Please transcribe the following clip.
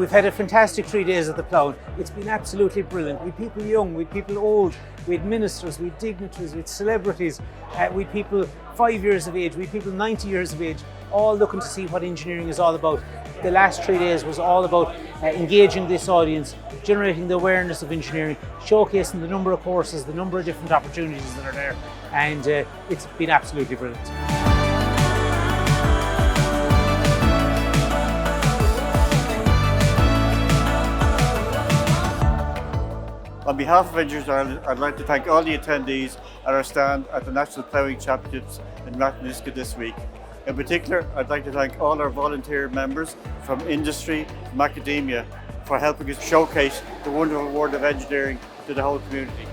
We've had a fantastic 3 days at the Ploughing. It's been absolutely brilliant. We people young, we people old, we had ministers, we had dignitaries, we had celebrities, we had people 5 years of age, we had people 90 years of age, all looking to see what engineering is all about. The last 3 days was all about engaging this audience, generating the awareness of engineering, showcasing the number of courses, the number of different opportunities that are there, and it's been absolutely brilliant. On behalf of Engineers Ireland, I'd like to thank all the attendees at our stand at the National Ploughing Championships in Rathminiska this week. In particular, I'd like to thank all our volunteer members from industry, from academia, for helping us showcase the wonderful world of engineering to the whole community.